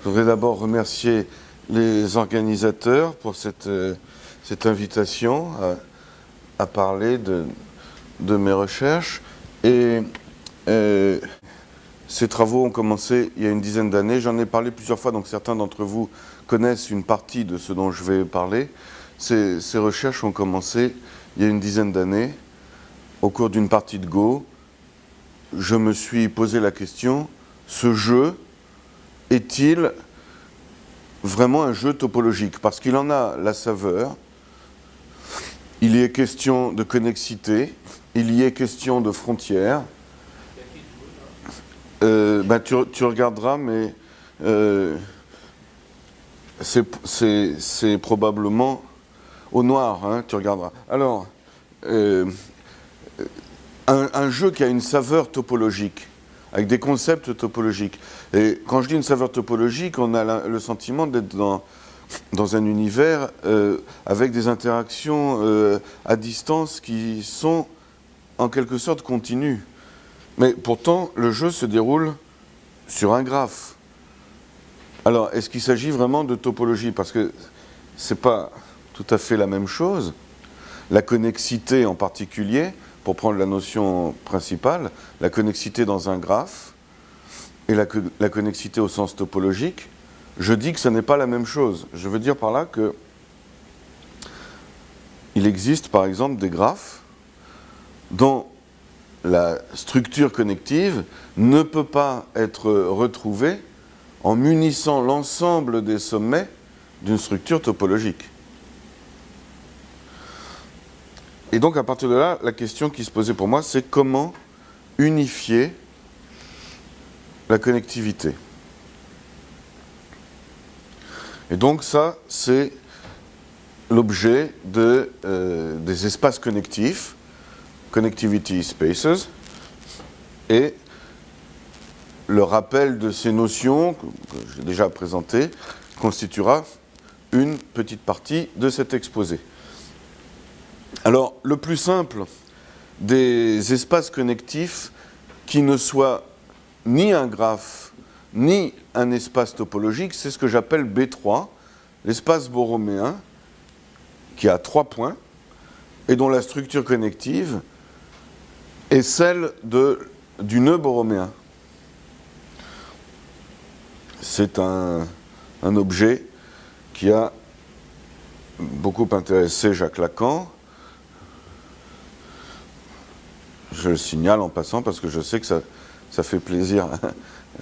Je voudrais d'abord remercier les organisateurs pour cette invitation à parler de mes recherches. Et ces travaux ont commencé il y a une dizaine d'années. J'en ai parlé plusieurs fois, donc certains d'entre vous connaissent une partie de ce dont je vais parler. Ces recherches ont commencé il y a une dizaine d'années. Au cours d'une partie de Go, je me suis posé la question, ce jeu est-il vraiment un jeu topologique? Parce qu'il en a la saveur. Il y est question de connexité, il y est question de frontières. Tu regarderas, mais c'est probablement au noir, hein, tu regarderas. Alors, un jeu qui a une saveur topologique, avec des concepts topologiques. Et quand je dis une saveur topologique, on a le sentiment d'être dans un univers avec des interactions à distance qui sont en quelque sorte continues. Mais pourtant, le jeu se déroule sur un graphe. Alors, est-ce qu'il s'agit vraiment de topologie? Parce que ce n'est pas tout à fait la même chose. La connexité en particulier, pour prendre la notion principale, la connexité dans un graphe et la connexité au sens topologique, je dis que ce n'est pas la même chose. Je veux dire par là que il existe par exemple des graphes dont la structure connective ne peut pas être retrouvée en munissant l'ensemble des sommets d'une structure topologique. Et donc, à partir de là, la question qui se posait pour moi, c'est comment unifier la connectivité. Et donc, ça, c'est l'objet des espaces connectifs, Connectivity Spaces, et le rappel de ces notions, que j'ai déjà présentées, constituera une petite partie de cet exposé. Alors, le plus simple des espaces connectifs qui ne soit ni un graphe, ni un espace topologique, c'est ce que j'appelle B3, l'espace borroméen, qui a 3 points, et dont la structure connective est celle du nœud borroméen. C'est un objet qui a beaucoup intéressé Jacques Lacan. Je le signale en passant parce que je sais que ça fait plaisir à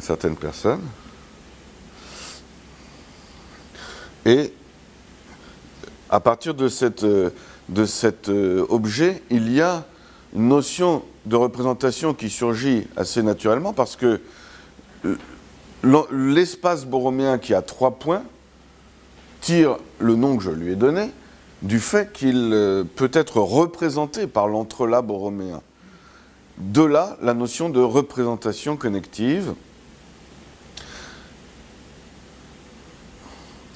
certaines personnes. Et à partir de cet objet, il y a une notion de représentation qui surgit assez naturellement parce que l'espace borroméen qui a 3 points tire le nom que je lui ai donné du fait qu'il peut être représenté par l'entrelacs borroméen. De là, la notion de représentation connective.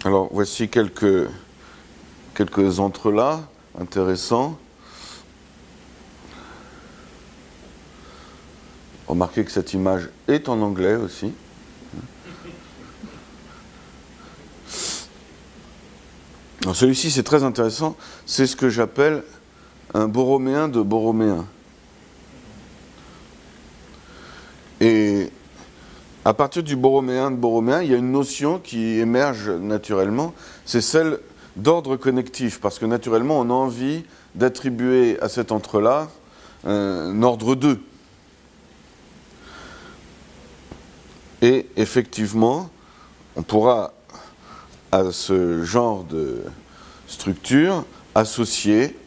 Alors, voici quelques entrelacs intéressants. Remarquez que cette image est en anglais aussi. Celui-ci, c'est très intéressant. C'est ce que j'appelle un borroméen de borroméen. Et à partir du borroméen de borroméen, il y a une notion qui émerge naturellement, c'est celle d'ordre connectif, parce que naturellement, on a envie d'attribuer à cet entrelac un ordre 2. Et effectivement, on pourra à ce genre de structure associer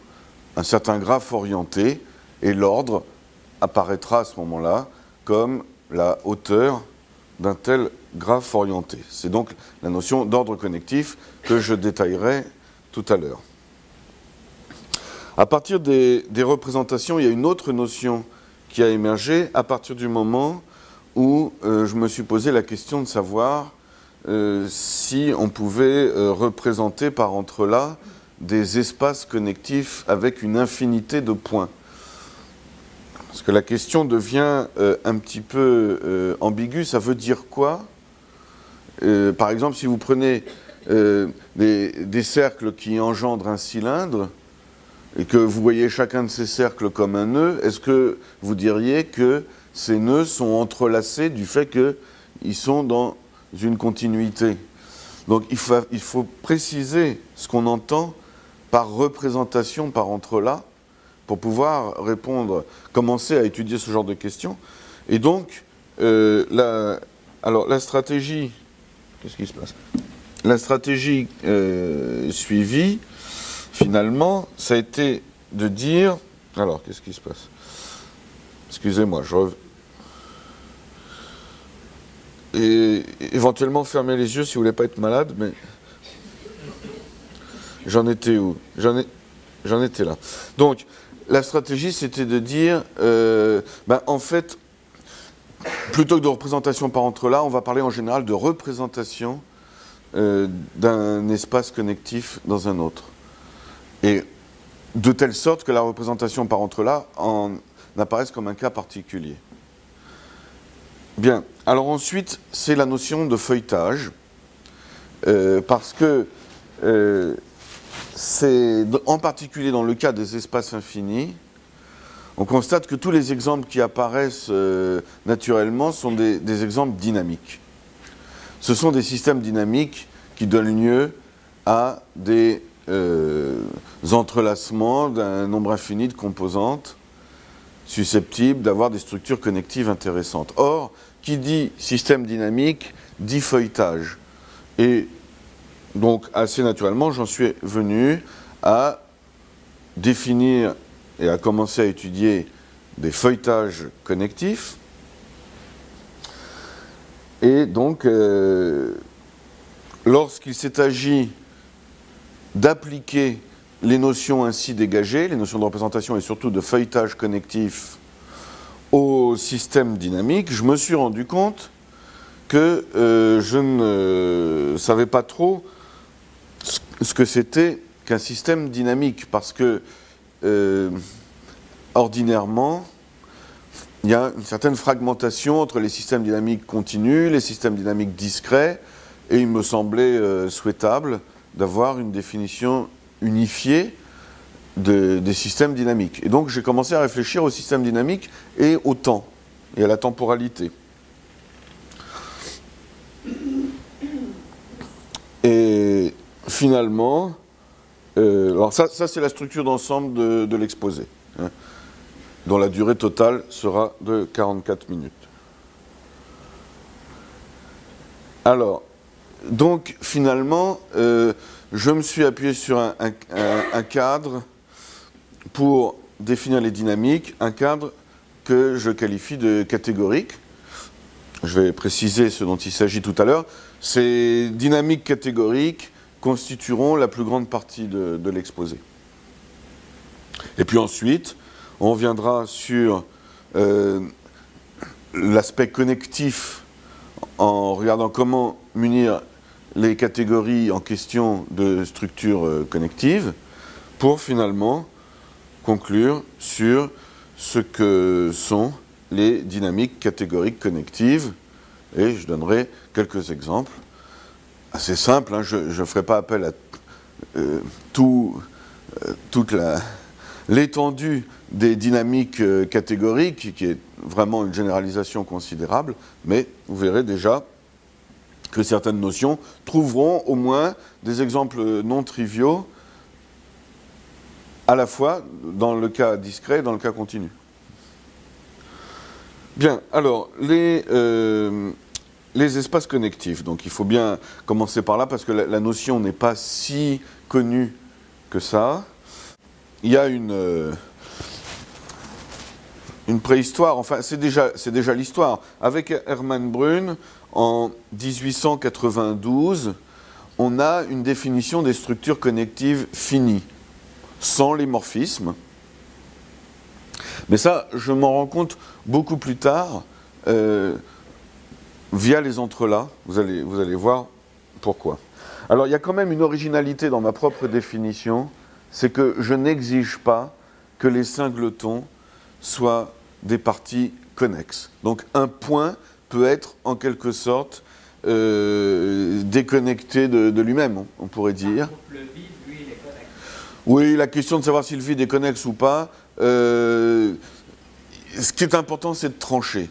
un certain graphe orienté, et l'ordre apparaîtra à ce moment-là comme la hauteur d'un tel graphe orienté. C'est donc la notion d'ordre connectif que je détaillerai tout à l'heure. À partir des représentations, il y a une autre notion qui a émergé à partir du moment où je me suis posé la question de savoir si on pouvait représenter par entrelacs des espaces connectifs avec une infinité de points. Parce que la question devient un petit peu ambiguë. Ça veut dire quoi? Par exemple, si vous prenez des cercles qui engendrent un cylindre, et que vous voyez chacun de ces cercles comme un nœud, est-ce que vous diriez que ces nœuds sont entrelacés du fait qu'ils sont dans une continuité? Donc il faut préciser ce qu'on entend par représentation par entrelac pour pouvoir répondre, commencer à étudier ce genre de questions. Et donc, la stratégie, qu'est-ce qui se passe? La stratégie suivie, finalement, ça a été de dire... Alors, qu'est-ce qui se passe? Excusez-moi, Et éventuellement, fermez les yeux si vous ne voulez pas être malade, mais... J'en étais où? J'en étais là. Donc, la stratégie, c'était de dire... en fait, plutôt que de représentation par entrelac, on va parler en général de représentation d'un espace connectif dans un autre. Et de telle sorte que la représentation par entrelac en apparaisse comme un cas particulier. Bien, alors ensuite, c'est la notion de feuilletage, parce que c'est en particulier dans le cas des espaces infinis, on constate que tous les exemples qui apparaissent naturellement sont des exemples dynamiques. Ce sont des systèmes dynamiques qui donnent lieu à des entrelacements d'un nombre infini de composantes susceptibles d'avoir des structures connectives intéressantes. Or, qui dit système dynamique dit feuilletage. Et donc, assez naturellement, j'en suis venu à définir et à commencer à étudier des feuilletages connectifs. Et donc, lorsqu'il s'est agi d'appliquer les notions ainsi dégagées, les notions de représentation et surtout de feuilletage connectif au système dynamique, je me suis rendu compte que je ne savais pas trop ce que c'était qu'un système dynamique, parce que ordinairement, il y a une certaine fragmentation entre les systèmes dynamiques continus, les systèmes dynamiques discrets, et il me semblait souhaitable d'avoir une définition unifiée des systèmes dynamiques. Et donc j'ai commencé à réfléchir au système dynamique et au temps, et à la temporalité. Et finalement, alors ça c'est la structure d'ensemble de l'exposé, hein, dont la durée totale sera de 44 minutes. Alors, donc finalement, je me suis appuyé sur un cadre pour définir les dynamiques, un cadre que je qualifie de catégorique. Je vais préciser ce dont il s'agit tout à l'heure. Ces dynamiques catégoriques constitueront la plus grande partie de l'exposé. Et puis ensuite, on viendra sur l'aspect connectif en regardant comment munir les catégories en question de structures connectives pour finalement conclure sur ce que sont les dynamiques catégoriques connectives. Et je donnerai quelques exemples assez simples, hein. Je ne ferai pas appel à toute l'étendue des dynamiques catégoriques, qui est vraiment une généralisation considérable, mais vous verrez déjà que certaines notions trouveront au moins des exemples non triviaux, à la fois dans le cas discret et dans le cas continu. Bien, alors, les espaces connectifs. Donc il faut bien commencer par là, parce que la notion n'est pas si connue que ça. Il y a une préhistoire, enfin c'est déjà l'histoire. Avec Hermann Brune, en 1892, on a une définition des structures connectives finies, sans les morphismes. Mais ça, je m'en rends compte beaucoup plus tard, via les entrelacs. Vous allez voir pourquoi. Alors, il y a quand même une originalité dans ma propre définition, c'est que je n'exige pas que les singletons soient des parties connexes. Donc, un point peut être en quelque sorte déconnecté de lui-même, on pourrait dire. Le vide, lui, il est connexe. Oui, la question de savoir si le vide est connexe ou pas, ce qui est important, c'est de trancher.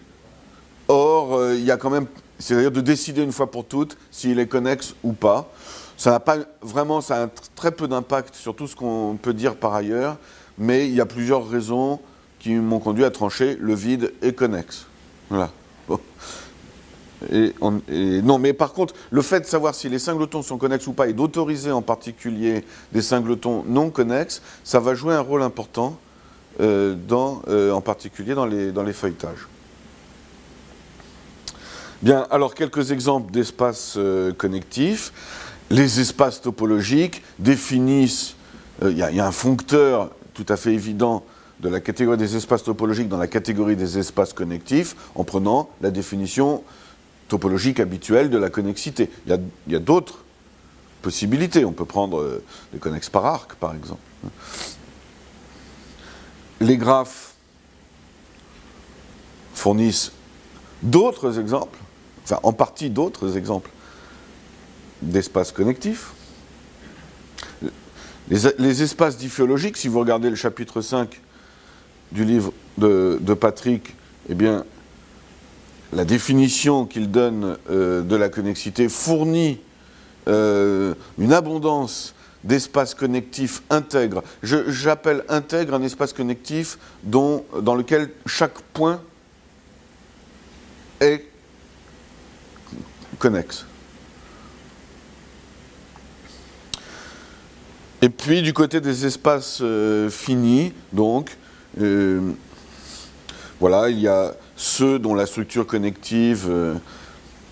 Or, il y a quand même, c'est-à-dire de décider une fois pour toutes s'il est connexe ou pas. Ça n'a pas vraiment, ça a très peu d'impact sur tout ce qu'on peut dire par ailleurs, mais il y a plusieurs raisons qui m'ont conduit à trancher le vide est connexe. Voilà. Bon. Non, mais par contre, le fait de savoir si les singletons sont connexes ou pas et d'autoriser en particulier des singletons non connexes, ça va jouer un rôle important en particulier dans les feuilletages. Bien, alors quelques exemples d'espaces connectifs. Les espaces topologiques définissent, il y a un foncteur tout à fait évident de la catégorie des espaces topologiques dans la catégorie des espaces connectifs en prenant la définition topologique habituelle de la connexité. Il y a d'autres possibilités. On peut prendre des connexes par arc, par exemple. Les graphes fournissent d'autres exemples, enfin en partie d'autres exemples d'espaces connectifs. Les espaces difféologiques, si vous regardez le chapitre 5 du livre de Patrick, eh bien, la définition qu'il donne de la connexité fournit une abondance d'espaces connectifs intègres. J'appelle intègre un espace connectif dans lequel chaque point est connexe. Et puis, du côté des espaces finis, donc, voilà, il y a ceux dont la structure connective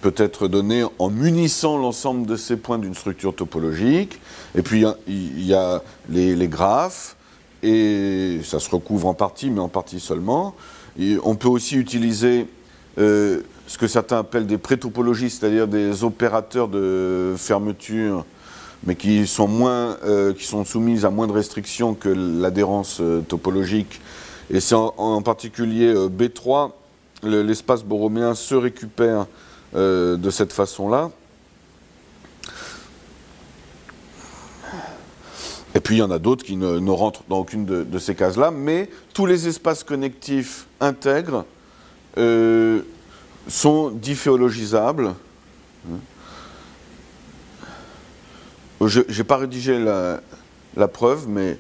peut être donnée en munissant l'ensemble de ces points d'une structure topologique. Et puis, il y a les graphes, et ça se recouvre en partie, mais en partie seulement. Et on peut aussi utiliser ce que certains appellent des prétopologies, c'est-à-dire des opérateurs de fermeture, mais qui sont soumises à moins de restrictions que l'adhérence topologique. Et c'est en particulier B3, l'espace borroméen se récupère de cette façon-là. Et puis il y en a d'autres qui ne rentrent dans aucune de ces cases-là, mais tous les espaces connectifs intègres sont difféologisables. Je n'ai pas rédigé la preuve, mais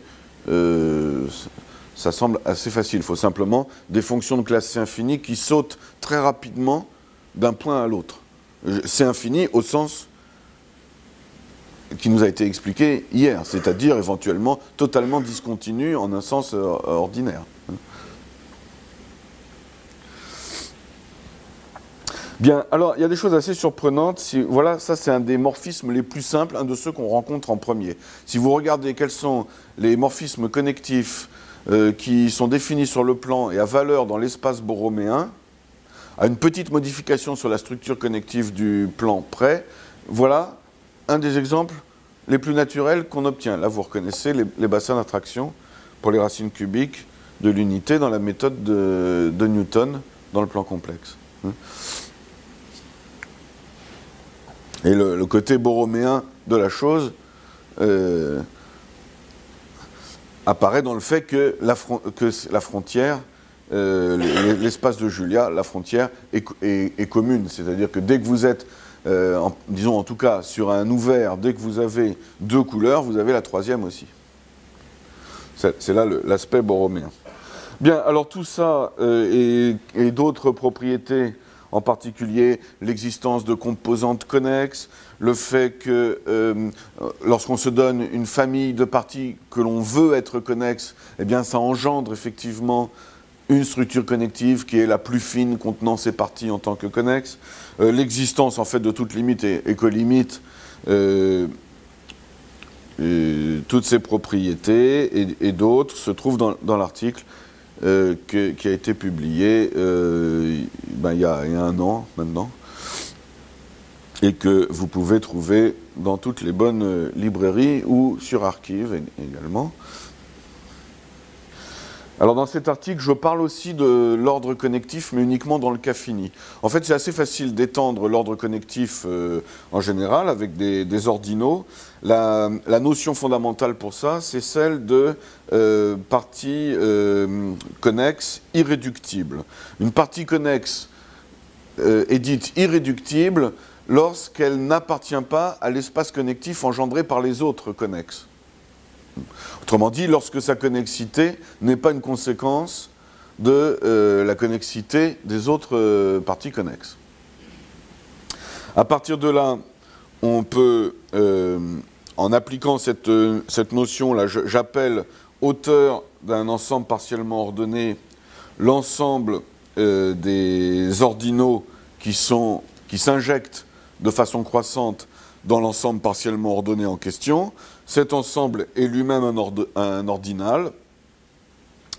ça semble assez facile. Il faut simplement des fonctions de classe C infini qui sautent très rapidement d'un point à l'autre. C infini au sens qui nous a été expliqué hier, c'est-à-dire éventuellement totalement discontinu en un sens ordinaire. Bien, alors il y a des choses assez surprenantes. Voilà, ça c'est un des morphismes les plus simples, un de ceux qu'on rencontre en premier. Si vous regardez quels sont les morphismes connectifs qui sont définis sur le plan et à valeur dans l'espace borroméen, à une petite modification sur la structure connective du plan près, voilà un des exemples les plus naturels qu'on obtient. Là, vous reconnaissez les bassins d'attraction pour les racines cubiques de l'unité dans la méthode de Newton dans le plan complexe. Et le côté borroméen de la chose apparaît dans le fait que la frontière, l'espace de Julia, la frontière est commune. C'est-à-dire que dès que vous êtes, disons en tout cas sur un ouvert, dès que vous avez deux couleurs, vous avez la troisième aussi. C'est là l'aspect borroméen. Bien, alors tout ça et d'autres propriétés, en particulier l'existence de composantes connexes, le fait que lorsqu'on se donne une famille de parties que l'on veut être connexes, eh bien ça engendre effectivement une structure connective qui est la plus fine contenant ces parties en tant que connexes. L'existence en fait de toute limite et colimite, toutes ces propriétés et d'autres se trouvent dans l'article qui a été publié il y a un an maintenant, et que vous pouvez trouver dans toutes les bonnes librairies ou sur Archive également. Alors dans cet article, je parle aussi de l'ordre connectif, mais uniquement dans le cas fini. En fait, c'est assez facile d'étendre l'ordre connectif en général avec des ordinaux. La notion fondamentale pour ça, c'est celle de partie connexe irréductible. Une partie connexe est dite irréductible lorsqu'elle n'appartient pas à l'espace connectif engendré par les autres connexes. Autrement dit, lorsque sa connexité n'est pas une conséquence de la connexité des autres parties connexes. À partir de là, on peut, en appliquant cette notion-là, j'appelle hauteur d'un ensemble partiellement ordonné l'ensemble des ordinaux qui s'injectent de façon croissante dans l'ensemble partiellement ordonné en question. Cet ensemble est lui-même un ordinal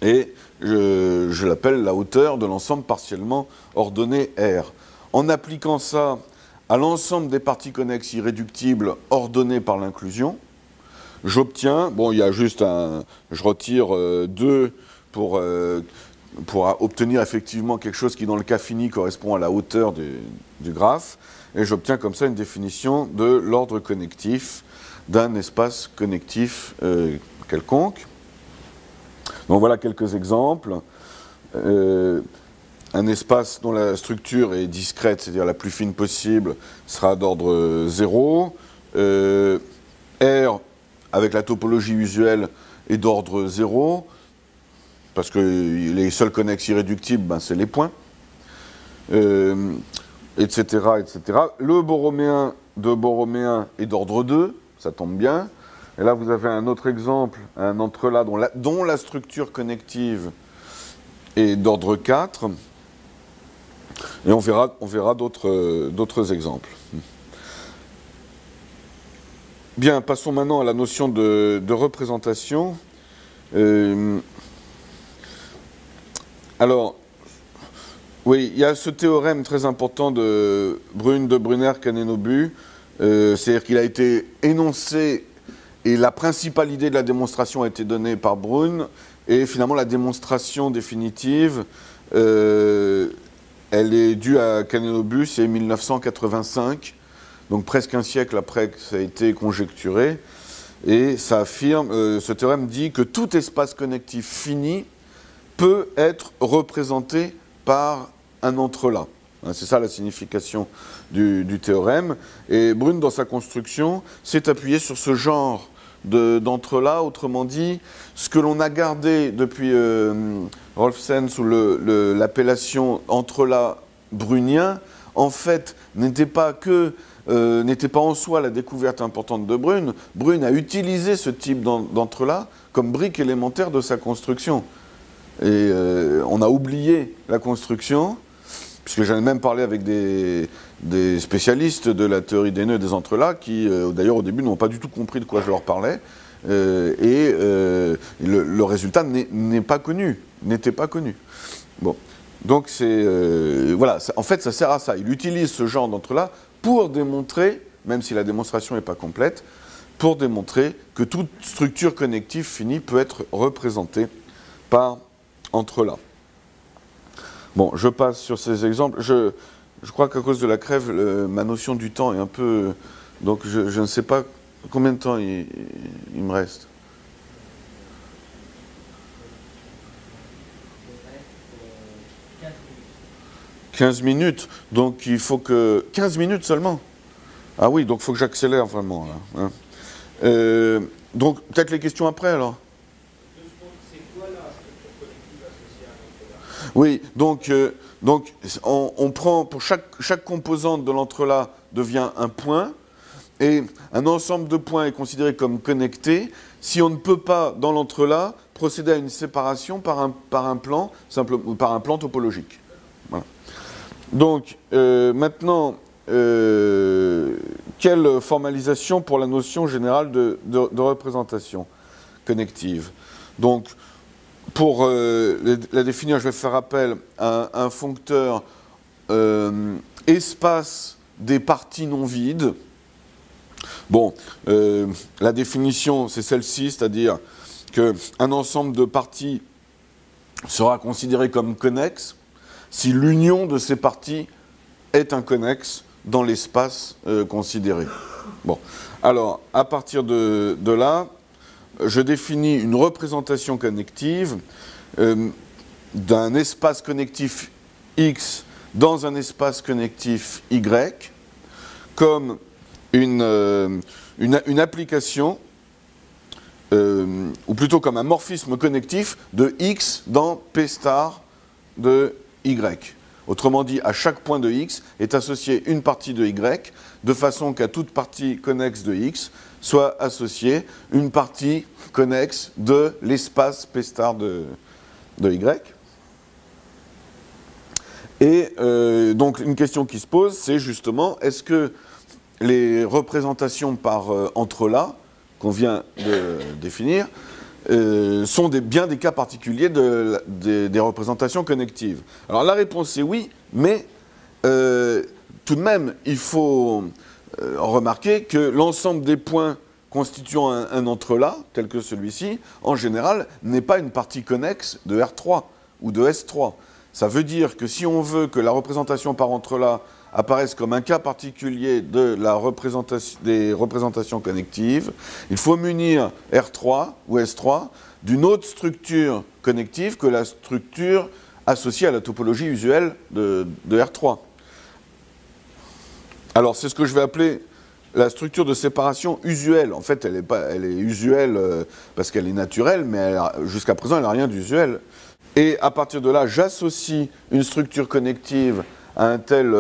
et je l'appelle la hauteur de l'ensemble partiellement ordonné R. En appliquant ça à l'ensemble des parties connexes irréductibles ordonnées par l'inclusion, j'obtiens, bon, il y a juste je retire 2 pour obtenir effectivement quelque chose qui dans le cas fini correspond à la hauteur du graphe, et j'obtiens comme ça une définition de l'ordre connectif d'un espace connectif quelconque. Donc voilà quelques exemples. Un espace dont la structure est discrète, c'est-à-dire la plus fine possible, sera d'ordre 0. R, avec la topologie usuelle, est d'ordre 0, parce que les seuls connexes irréductibles, ben, c'est les points, etc., etc. Le borroméen de borroméen est d'ordre 2, ça tombe bien. Et là, vous avez un autre exemple, un entrelac dont la structure connective est d'ordre 4. Et on verra d'autres exemples. Bien, passons maintenant à la notion de représentation. Alors, oui, il y a ce théorème très important de Brune, de Brunner, Kanenobu. C'est-à-dire qu'il a été énoncé et la principale idée de la démonstration a été donnée par Brune. Et finalement, la démonstration définitive, elle est due à Kanenobu, c'est 1985. Donc presque un siècle après que ça a été conjecturé. Et ça affirme, ce théorème dit que tout espace connectif fini peut être représenté par un entrelac. C'est ça la signification du théorème. Et Brune, dans sa construction, s'est appuyé sur ce genre d'entrelac, autrement dit, ce que l'on a gardé depuis Rolfsen sous l'appellation entrelac brunien, en fait, n'était pas en soi la découverte importante de Brune. Brune a utilisé ce type d'entrelac comme brique élémentaire de sa construction. Et on a oublié la construction, puisque j'en ai même parlé avec des spécialistes de la théorie des nœuds et des entrelacs qui, d'ailleurs, au début, n'ont pas du tout compris de quoi je leur parlais. Le résultat n'était pas connu. Bon. Donc, voilà, en fait, ça sert à ça. Il utilise ce genre d'entrelac pour démontrer, même si la démonstration n'est pas complète, pour démontrer que toute structure connective finie peut être représentée par entrelac. Bon, je passe sur ces exemples. Je crois qu'à cause de la crève, ma notion du temps est un peu... Donc, je ne sais pas combien de temps il me reste. « 15 minutes, donc il faut que... 15 minutes seulement? Ah oui, donc il faut que j'accélère vraiment, là. Hein. Donc, peut-être les questions après, alors. Oui, donc on prend, pour chaque composante de l'entrelac devient un point, et un ensemble de points est considéré comme connecté si on ne peut pas, dans l'entrelac, procéder à une séparation par un plan topologique. Voilà. Donc, maintenant, quelle formalisation pour la notion générale de représentation connective? Donc, pour la définir, je vais faire appel à un foncteur espace des parties non vides. Bon, la définition, c'est celle-ci, c'est-à-dire qu'un ensemble de parties sera considéré comme connexe si l'union de ces parties est un connexe dans l'espace considéré. Bon, alors, à partir de là, je définis une représentation connective d'un espace connectif X dans un espace connectif Y comme une application, ou plutôt comme un morphisme connectif de X dans P star de Y. Autrement dit, à chaque point de X est associée une partie de Y, de façon qu'à toute partie connexe de X soit associée une partie connexe de l'espace P star de Y. Et donc une question qui se pose, c'est justement, est-ce que les représentations par entrelacs qu'on vient de définir sont bien des cas particuliers des représentations connectives? Alors la réponse est oui, mais tout de même, il faut remarquer que l'ensemble des points constituant un entrelac, tel que celui-ci, en général, n'est pas une partie connexe de R3 ou de S3. Ça veut dire que si on veut que la représentation par entrelac apparaissent comme un cas particulier de la des représentations connectives, il faut munir R3 ou S3 d'une autre structure connective que la structure associée à la topologie usuelle de R3. Alors c'est ce que je vais appeler la structure de séparation usuelle. En fait, elle est usuelle parce qu'elle est naturelle, mais jusqu'à présent, elle n'a rien d'usuel. Et à partir de là, j'associe une structure connective à un tel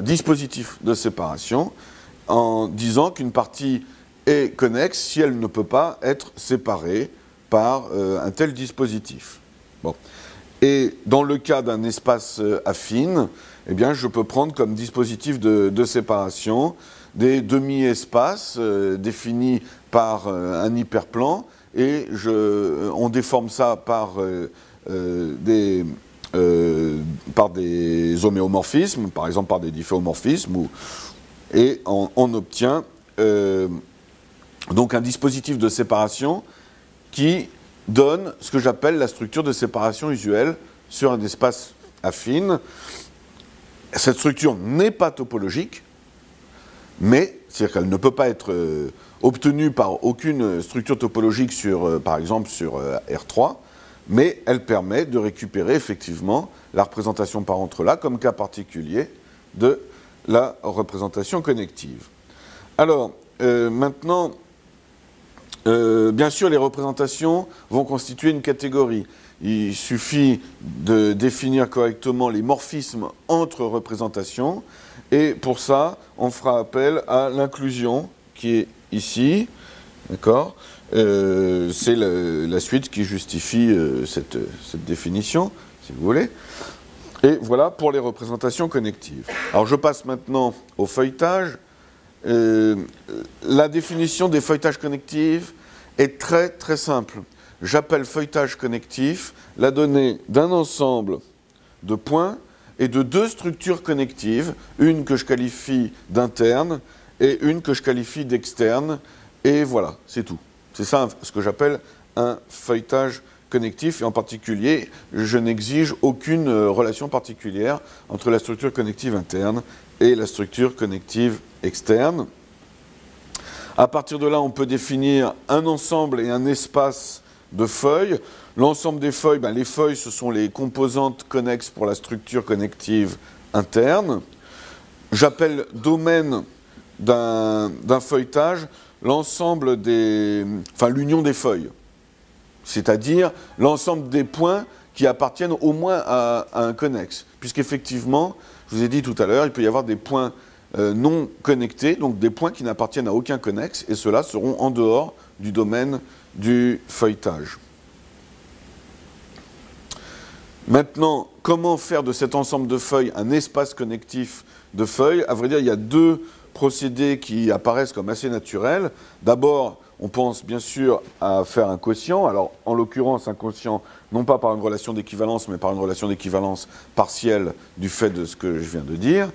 dispositif de séparation en disant qu'une partie est connexe si elle ne peut pas être séparée par un tel dispositif. Bon. Et dans le cas d'un espace affine, eh bien, je peux prendre comme dispositif de séparation des demi-espaces définis par un hyperplan et on déforme ça par des homéomorphismes, par exemple par des difféomorphismes, et on obtient donc un dispositif de séparation qui donne ce que j'appelle la structure de séparation usuelle sur un espace affine. Cette structure n'est pas topologique, mais c'est-à-dire qu'elle ne peut pas être obtenue par aucune structure topologique par exemple sur R3, mais elle permet de récupérer effectivement la représentation par entrelac comme cas particulier de la représentation connective. Alors, maintenant, bien sûr, les représentations vont constituer une catégorie. Il suffit de définir correctement les morphismes entre représentations, et pour ça, on fera appel à l'inclusion qui est ici, d'accord ? C'est la suite qui justifie cette définition, si vous voulez. Et voilà pour les représentations connectives. Alors je passe maintenant au feuilletage. La définition des feuilletages connectifs est très très simple. J'appelle feuilletage connectif la donnée d'un ensemble de points et de deux structures connectives, une que je qualifie d'interne et une que je qualifie d'externe, et voilà, c'est tout. C'est ça ce que j'appelle un feuilletage connectif, et en particulier, je n'exige aucune relation particulière entre la structure connective interne et la structure connective externe. À partir de là, on peut définir un ensemble et un espace de feuilles. L'ensemble des feuilles, les feuilles, ce sont les composantes connexes pour la structure connective interne. J'appelle domaine d'un feuilletage l'ensemble l'union des feuilles, c'est-à-dire l'ensemble des points qui appartiennent au moins à un connexe, puisqu'effectivement, je vous ai dit tout à l'heure, il peut y avoir des points non connectés, donc des points qui n'appartiennent à aucun connexe, et ceux-là seront en dehors du domaine du feuilletage. Maintenant, comment faire de cet ensemble de feuilles un espace connectif de feuilles? À vrai dire, il y a deux procédés qui apparaissent comme assez naturels. D'abord, on pense bien sûr à faire un quotient. Alors, en l'occurrence, un quotient, non pas par une relation d'équivalence, mais par une relation d'équivalence partielle du fait de ce que je viens de dire.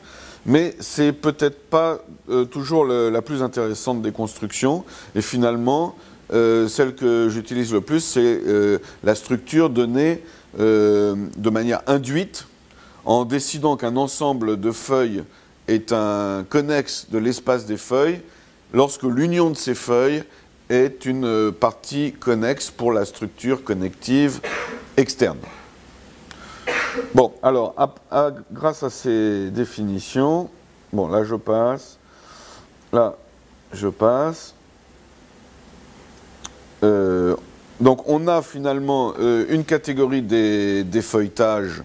Mais c'est peut-être pas toujours la plus intéressante des constructions. Et finalement, celle que j'utilise le plus, c'est la structure donnée de manière induite en décidant qu'un ensemble de feuilles est un connexe de l'espace des feuilles lorsque l'union de ces feuilles est une partie connexe pour la structure connective externe. Bon, alors, grâce à ces définitions, bon, là je passe, là je passe. Donc on a finalement une catégorie des feuilletages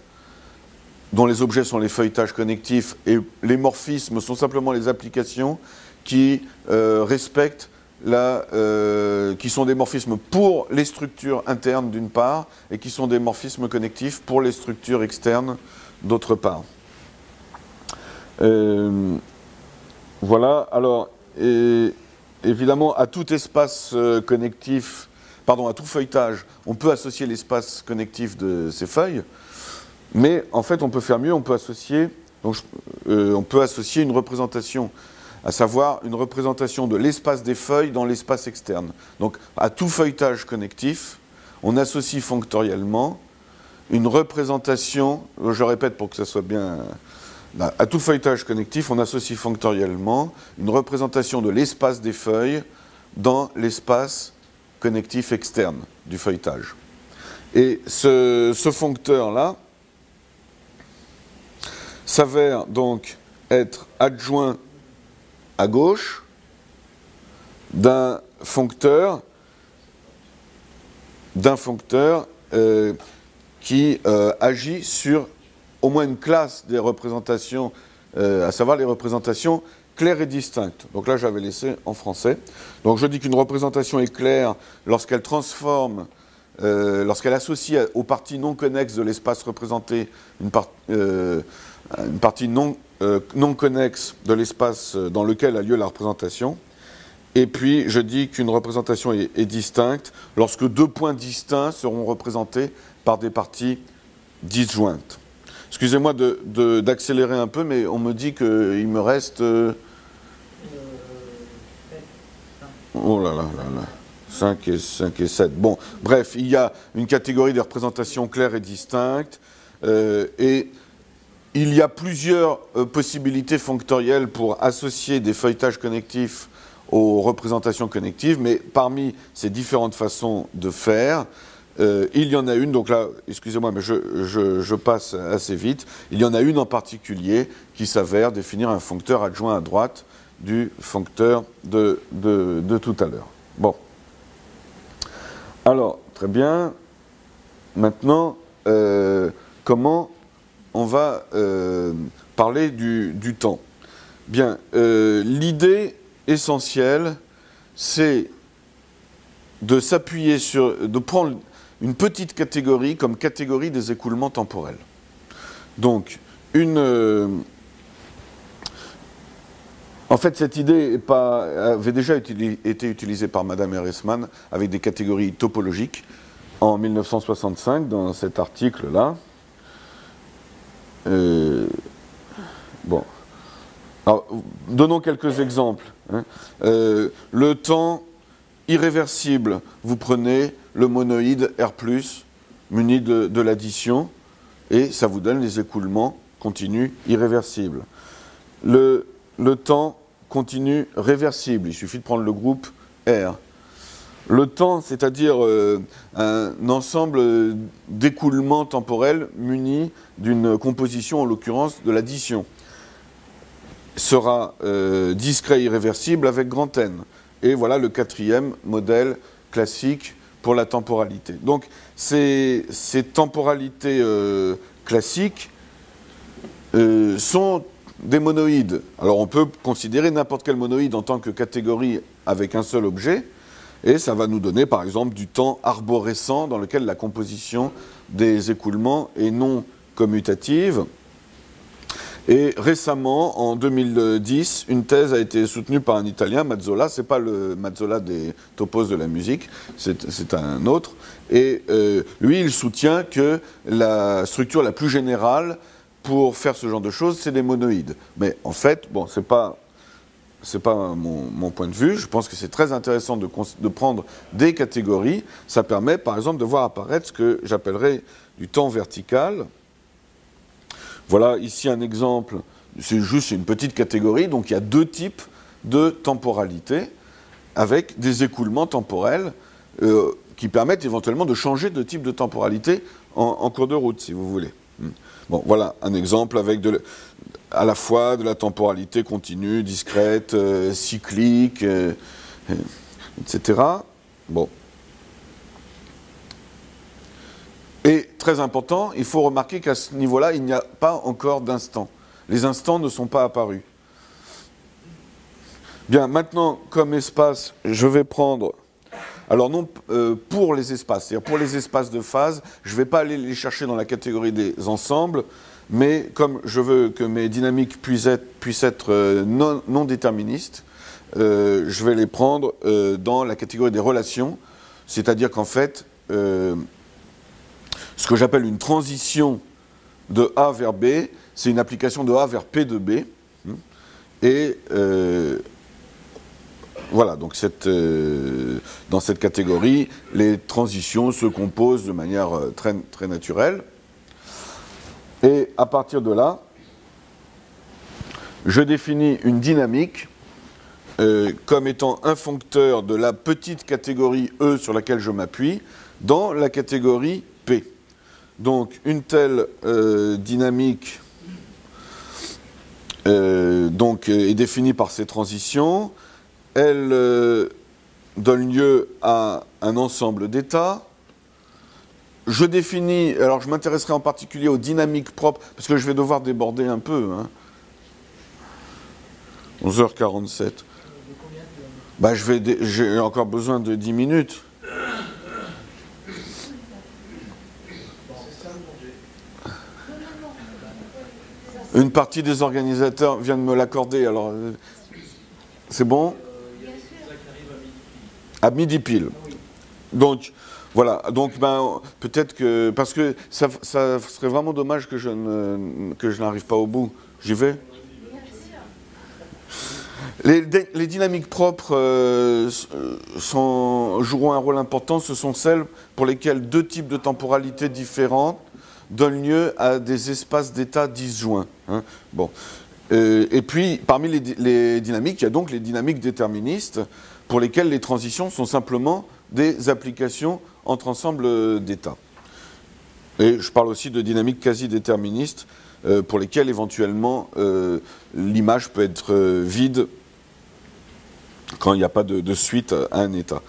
dont les objets sont les feuilletages connectifs et les morphismes sont simplement les applications qui respectent qui sont des morphismes pour les structures internes d'une part et qui sont des morphismes connectifs pour les structures externes d'autre part. Voilà, alors évidemment à tout espace connectif, pardon, à tout feuilletage, on peut associer l'espace connectif de ces feuilles, mais en fait on peut faire mieux, on peut associer une représentation, à savoir une représentation de l'espace des feuilles dans l'espace externe. Donc à tout feuilletage connectif, on associe fonctoriellement une représentation, je répète pour que ça soit bien, à tout feuilletage connectif, on associe fonctoriellement une représentation de l'espace des feuilles dans l'espace connectif externe du feuilletage. Et ce foncteur-là s'avère donc être adjoint à gauche d'un foncteur qui agit sur au moins une classe des représentations, à savoir les représentations claires et distinctes. Donc là, j'avais laissé en français. Donc je dis qu'une représentation est claire lorsqu'elle transforme, lorsqu'elle associe aux parties non connexes de l'espace représenté une partie non connexe de l'espace dans lequel a lieu la représentation. Et puis, je dis qu'une représentation est distincte lorsque deux points distincts seront représentés par des parties disjointes. Excusez-moi d'accélérer un peu, mais on me dit qu'il me reste... Oh là là là là, 5 et 7. Bon, bref, il y a une catégorie de représentations claires et distinctes, et il y a plusieurs possibilités fonctorielles pour associer des feuilletages connectifs aux représentations connectives, mais parmi ces différentes façons de faire, il y en a une, donc là, excusez-moi, mais je passe assez vite, il y en a une en particulier qui s'avère définir un foncteur adjoint à droite du foncteur de tout à l'heure. Bon. Alors, très bien. Maintenant, comment on va parler du temps? Bien, l'idée essentielle, c'est de s'appuyer de prendre une petite catégorie comme catégorie des écoulements temporels. Donc, en fait, cette idée avait déjà été utilisée par Madame Ehresmann avec des catégories topologiques en 1965 dans cet article-là. Bon. Alors, donnons quelques exemples. Hein. Le temps irréversible, vous prenez le monoïde R+, muni de l'addition, et ça vous donne les écoulements continus irréversibles. Le temps continu réversible, il suffit de prendre le groupe R. Le temps, c'est-à-dire un ensemble d'écoulements temporels munis d'une composition, en l'occurrence de l'addition, sera discret irréversible avec grand N. Et voilà le quatrième modèle classique pour la temporalité. Donc ces temporalités classiques sont des monoïdes. Alors on peut considérer n'importe quel monoïde en tant que catégorie avec un seul objet, et ça va nous donner par exemple du temps arborescent dans lequel la composition des écoulements est non commutative. Et récemment, en 2010, une thèse a été soutenue par un Italien, Mazzola. Ce n'est pas le Mazzola des topos de la musique, c'est un autre. Et lui, il soutient que la structure la plus générale pour faire ce genre de choses, c'est des monoïdes. Mais en fait, bon, c'est pas c'est pas mon point de vue. Je pense que c'est très intéressant de prendre des catégories. Ça permet, par exemple, de voir apparaître ce que j'appellerais du temps vertical. Voilà ici un exemple. C'est juste une petite catégorie. Donc, il y a deux types de temporalité avec des écoulements temporels qui permettent éventuellement de changer de type de temporalité en cours de route, si vous voulez. Bon, voilà un exemple avec à la fois de la temporalité continue, discrète, cyclique, etc. Bon. Et très important, il faut remarquer qu'à ce niveau-là, il n'y a pas encore d'instants. Les instants ne sont pas apparus. Bien, maintenant, comme espace, je vais prendre... Alors non, pour les espaces, c'est-à-dire pour les espaces de phase, je ne vais pas aller les chercher dans la catégorie des ensembles, mais comme je veux que mes dynamiques puissent être non déterministes, je vais les prendre dans la catégorie des relations, c'est-à-dire qu'en fait, ce que j'appelle une transition de A vers B, c'est une application de A vers P de B, et voilà, donc dans cette catégorie, les transitions se composent de manière très, très naturelle. Et à partir de là, je définis une dynamique comme étant un foncteur de la petite catégorie E sur laquelle je m'appuie dans la catégorie P. Donc une telle dynamique est définie par ces transitions. Elle donne lieu à un ensemble d'états. Je définis, alors je m'intéresserai en particulier aux dynamiques propres, parce que je vais devoir déborder un peu. 11h47. Bah, j'ai encore besoin de 10 minutes. Une partie des organisateurs vient de me l'accorder, alors c'est bon ? À midi pile. Donc, voilà. Donc, peut-être que... Parce que ça serait vraiment dommage que je n'arrive pas au bout. J'y vais ? Les dynamiques propres joueront un rôle important. Ce sont celles pour lesquelles deux types de temporalités différentes donnent lieu à des espaces d'état disjoints. Bon. Et puis, parmi les dynamiques, il y a donc les dynamiques déterministes, pour lesquelles les transitions sont simplement des applications entre ensembles d'états. Et je parle aussi de dynamiques quasi-déterministes, pour lesquelles éventuellement l'image peut être vide quand il n'y a pas de suite à un état.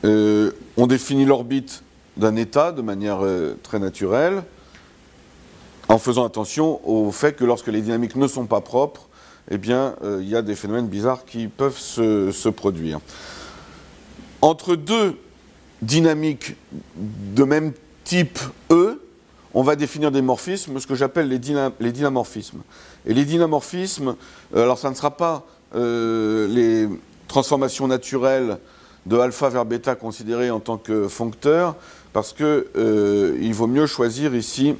On définit l'orbite d'un état de manière très naturelle, en faisant attention au fait que lorsque les dynamiques ne sont pas propres, eh bien, il y a des phénomènes bizarres qui peuvent se produire. Entre deux dynamiques de même type E, on va définir des morphismes, ce que j'appelle les dynamorphismes. Et les dynamorphismes, alors ça ne sera pas les transformations naturelles de alpha vers bêta considérées en tant que foncteurs, parce qu'il vaut mieux choisir ici,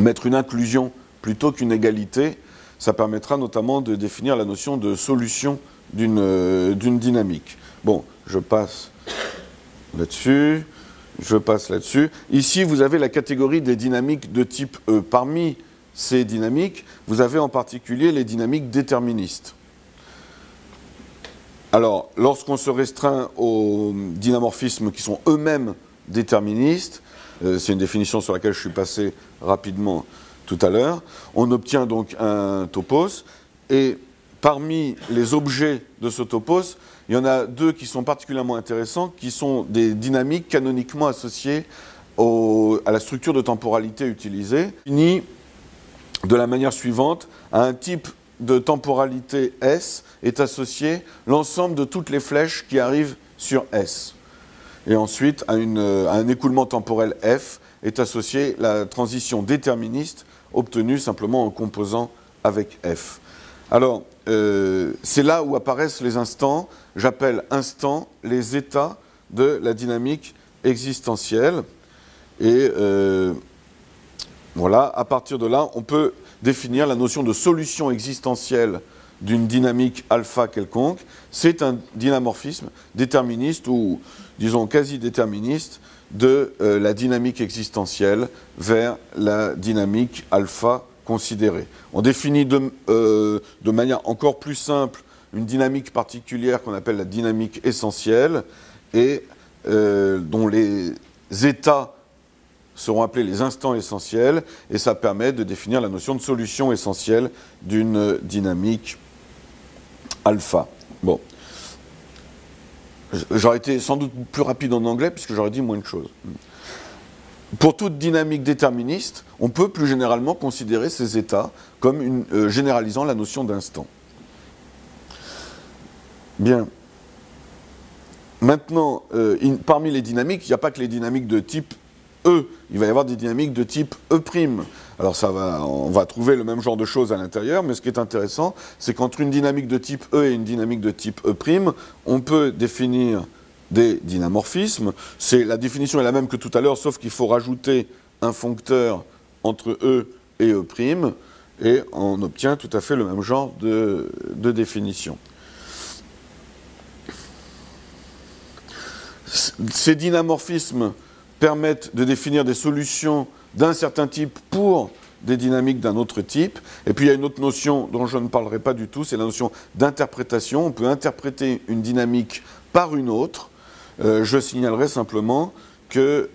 mettre une inclusion plutôt qu'une égalité. Ça permettra notamment de définir la notion de solution d'une dynamique. Bon, je passe là-dessus. Ici, vous avez la catégorie des dynamiques de type E. Parmi ces dynamiques, vous avez en particulier les dynamiques déterministes. Alors, lorsqu'on se restreint aux dynamorphismes qui sont eux-mêmes déterministes, c'est une définition sur laquelle je suis passé rapidement tout à l'heure, on obtient donc un topos, et parmi les objets de ce topos, il y en a deux qui sont particulièrement intéressants, qui sont des dynamiques canoniquement associées à la structure de temporalité utilisée, unie de la manière suivante: à un type de temporalité S est associé l'ensemble de toutes les flèches qui arrivent sur S. Et ensuite, à un écoulement temporel F est associée la transition déterministe obtenue simplement en composant avec F. Alors, c'est là où apparaissent les instants. J'appelle instants les états de la dynamique existentielle. Et voilà, à partir de là, on peut définir la notion de solution existentielle d'une dynamique alpha quelconque, c'est un dynamorphisme déterministe ou, disons, quasi-déterministe de la dynamique existentielle vers la dynamique alpha considérée. On définit de manière encore plus simple une dynamique particulière qu'on appelle la dynamique essentielle et dont les états seront appelés les instants essentiels, et ça permet de définir la notion de solution essentielle d'une dynamique alpha. Bon. J'aurais été sans doute plus rapide en anglais puisque j'aurais dit moins de choses. Pour toute dynamique déterministe, on peut plus généralement considérer ces états comme généralisant la notion d'instant. Bien. Maintenant, parmi les dynamiques, il n'y a pas que les dynamiques de type E, il va y avoir des dynamiques de type E'. Alors on va trouver le même genre de choses à l'intérieur, mais ce qui est intéressant, c'est qu'entre une dynamique de type E et une dynamique de type E', on peut définir des dynamorphismes. La définition est la même que tout à l'heure, sauf qu'il faut rajouter un foncteur entre E et E', et on obtient tout à fait le même genre de définition. Ces dynamorphismes permettent de définir des solutions d'un certain type pour des dynamiques d'un autre type. Et puis il y a une autre notion dont je ne parlerai pas du tout, c'est la notion d'interprétation. On peut interpréter une dynamique par une autre. Je signalerai simplement que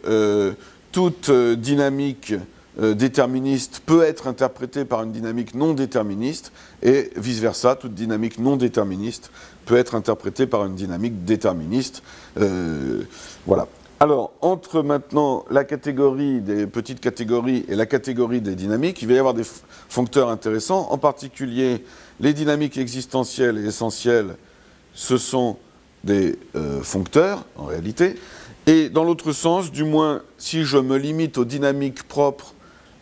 toute dynamique déterministe peut être interprétée par une dynamique non déterministe, et vice-versa, toute dynamique non déterministe peut être interprétée par une dynamique déterministe. Voilà. Alors, entre maintenant la catégorie des petites catégories et la catégorie des dynamiques, il va y avoir des foncteurs intéressants, en particulier les dynamiques existentielles et essentielles, ce sont des foncteurs, en réalité, et dans l'autre sens, du moins, si je me limite aux dynamiques propres,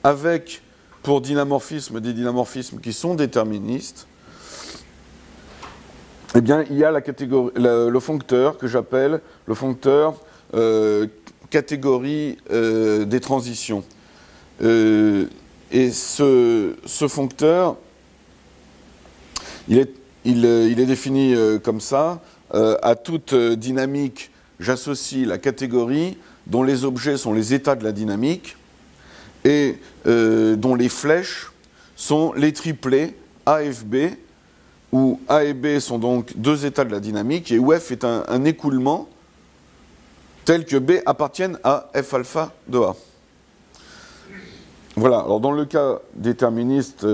avec, pour dynamorphisme, des dynamorphismes qui sont déterministes, eh bien, il y a le foncteur que j'appelle le foncteur catégorie des transitions. Et ce foncteur, il est défini comme ça. À toute dynamique, j'associe la catégorie dont les objets sont les états de la dynamique et dont les flèches sont les triplets A, F, B, où A et B sont donc deux états de la dynamique et où F est un écoulement tel que B appartienne à F alpha de A. Voilà, alors dans le cas déterministe,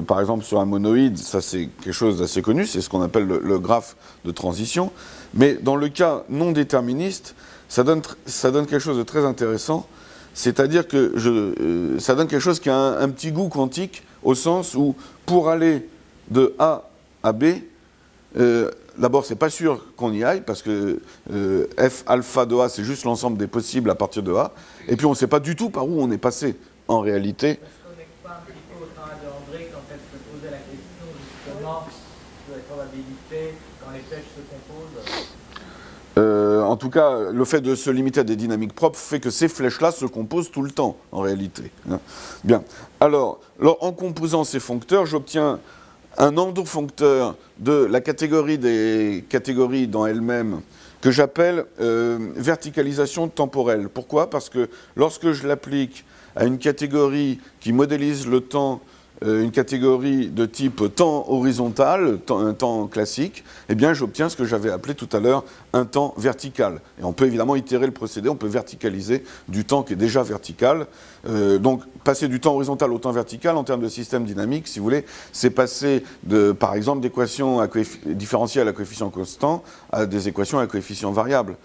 par exemple sur un monoïde, ça c'est quelque chose d'assez connu, c'est ce qu'on appelle le graphe de transition, mais dans le cas non déterministe, ça donne quelque chose de très intéressant, c'est-à-dire que ça donne quelque chose qui a un petit goût quantique, au sens où pour aller de A à B, d'abord, c'est pas sûr qu'on y aille, parce que F alpha de A, c'est juste l'ensemble des possibles à partir de A. Et puis, on ne sait pas du tout par où on est passé, en réalité. Est-ce qu'on n'est pas un petit peu au travail de André quand elle se posait la question, justement, de la probabilité quand les flèches se composent? En tout cas, le fait de se limiter à des dynamiques propres fait que ces flèches-là se composent tout le temps, en réalité. Bien. Alors, en composant ces foncteurs, j'obtiens un endofoncteur de la catégorie des catégories dans elles-mêmes que j'appelle verticalisation temporelle. Pourquoi? Parce que lorsque je l'applique à une catégorie qui modélise le temps, une catégorie de type temps horizontal, un temps classique, eh bien j'obtiens ce que j'avais appelé tout à l'heure un temps vertical. Et on peut évidemment itérer le procédé, on peut verticaliser du temps qui est déjà vertical. Donc passer du temps horizontal au temps vertical en termes de système dynamique, si vous voulez, c'est passer par exemple d'équations différentielles à coefficient constant à des équations à coefficient variable.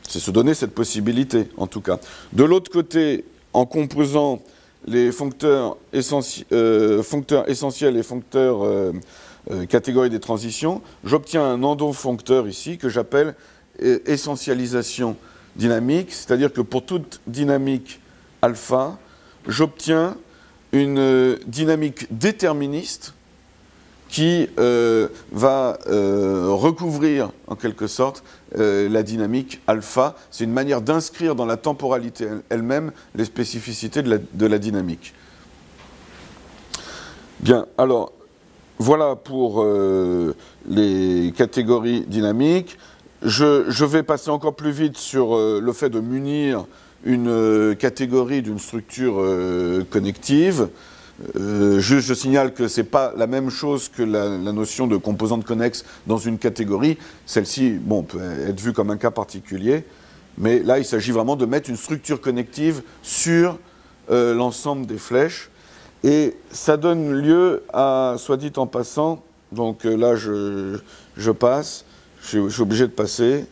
C'est se donner cette possibilité, en tout cas. De l'autre côté, en composant les foncteurs essentiels et foncteurs catégorie des transitions, j'obtiens un endofoncteur ici que j'appelle essentialisation dynamique, c'est-à-dire que pour toute dynamique alpha, j'obtiens une dynamique déterministe qui va recouvrir en quelque sorte la dynamique alpha. C'est une manière d'inscrire dans la temporalité elle-même les spécificités de la dynamique. Bien, alors, voilà pour les catégories dynamiques. Je vais passer encore plus vite sur le fait de munir une catégorie d'une structure connective. Juste, je signale que ce n'est pas la même chose que la notion de composante connexe dans une catégorie. Celle-ci, bon, peut être vue comme un cas particulier, mais là, il s'agit vraiment de mettre une structure connective sur l'ensemble des flèches. Et ça donne lieu à, soit dit en passant, donc là, je passe, je suis obligé de passer,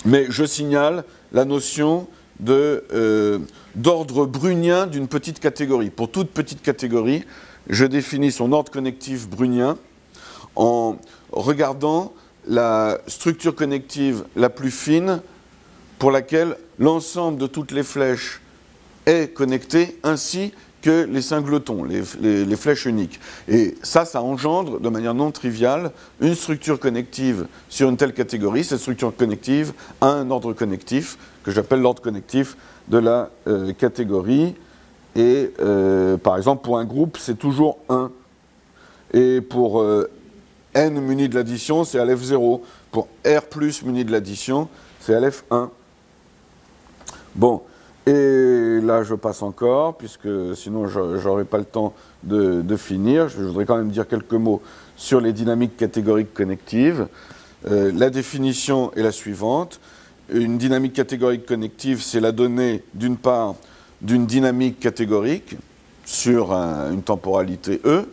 mais je signale la notion d'ordre brownien d'une petite catégorie. Pour toute petite catégorie, je définis son ordre connectif brownien en regardant la structure connective la plus fine pour laquelle l'ensemble de toutes les flèches est connecté, ainsi que les singletons, les flèches uniques. Et ça engendre de manière non triviale une structure connective sur une telle catégorie. Cette structure connective a un ordre connectif que j'appelle l'ordre connectif de la catégorie. Et par exemple, pour un groupe, c'est toujours 1. Et pour n muni de l'addition, c'est Aleph 0. Pour R plus muni de l'addition, c'est Aleph 1. Bon. Et là, je passe encore, puisque sinon, je n'aurai pas le temps de finir. Je voudrais quand même dire quelques mots sur les dynamiques catégoriques connectives. La définition est la suivante. Une dynamique catégorique connective, c'est la donnée, d'une part, d'une dynamique catégorique sur une temporalité E,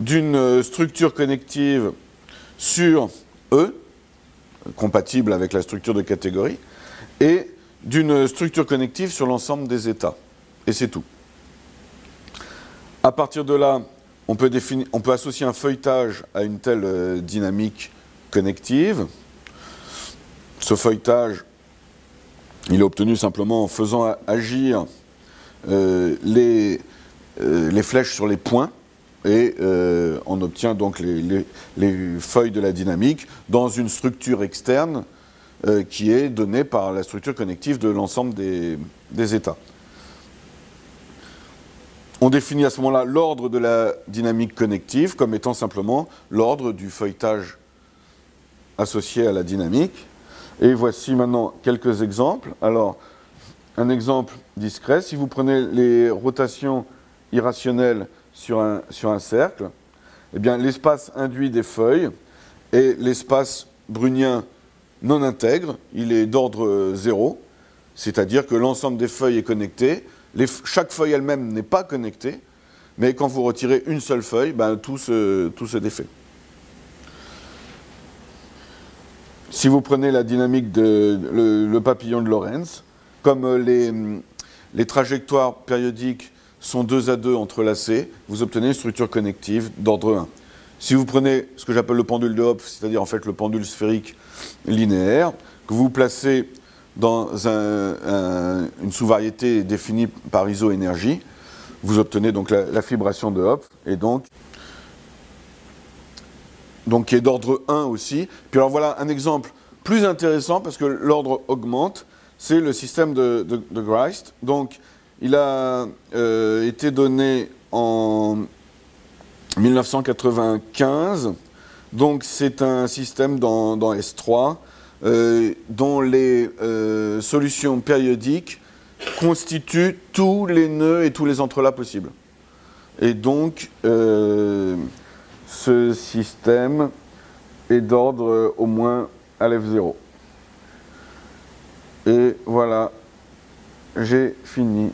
d'une structure connective sur E, compatible avec la structure de catégorie, et d'une structure connective sur l'ensemble des états. Et c'est tout. À partir de là, on peut associer un feuilletage à une telle dynamique connective. Ce feuilletage, il est obtenu simplement en faisant agir les flèches sur les points, et on obtient donc les feuilles de la dynamique dans une structure externe qui est donnée par la structure connective de l'ensemble des états. On définit à ce moment-là l'ordre de la dynamique connective comme étant simplement l'ordre du feuilletage associé à la dynamique. Et voici maintenant quelques exemples. Alors, un exemple discret, si vous prenez les rotations irrationnelles sur un cercle, eh bien, l'espace induit des feuilles et l'espace brownien non intègre, il est d'ordre 0, c'est-à-dire que l'ensemble des feuilles est connecté. Chaque feuille elle-même n'est pas connectée, mais quand vous retirez une seule feuille, ben, tout se défait. Si vous prenez la dynamique le papillon de Lorentz, comme les trajectoires périodiques sont 2 à 2 entrelacées, vous obtenez une structure connective d'ordre 1. Si vous prenez ce que j'appelle le pendule de Hopf, c'est-à-dire en fait le pendule sphérique linéaire, que vous placez dans une sous-variété définie par isoénergie, vous obtenez donc la fibration de Hopf, et donc qui est d'ordre 1 aussi. Puis alors voilà un exemple plus intéressant, parce que l'ordre augmente, c'est le système de Grist. Donc il a été donné en 1995, donc c'est un système dans S3 dont les solutions périodiques constituent tous les nœuds et tous les entrelacs possibles. Et donc ce système est d'ordre au moins Aleph 0. Et voilà, j'ai fini.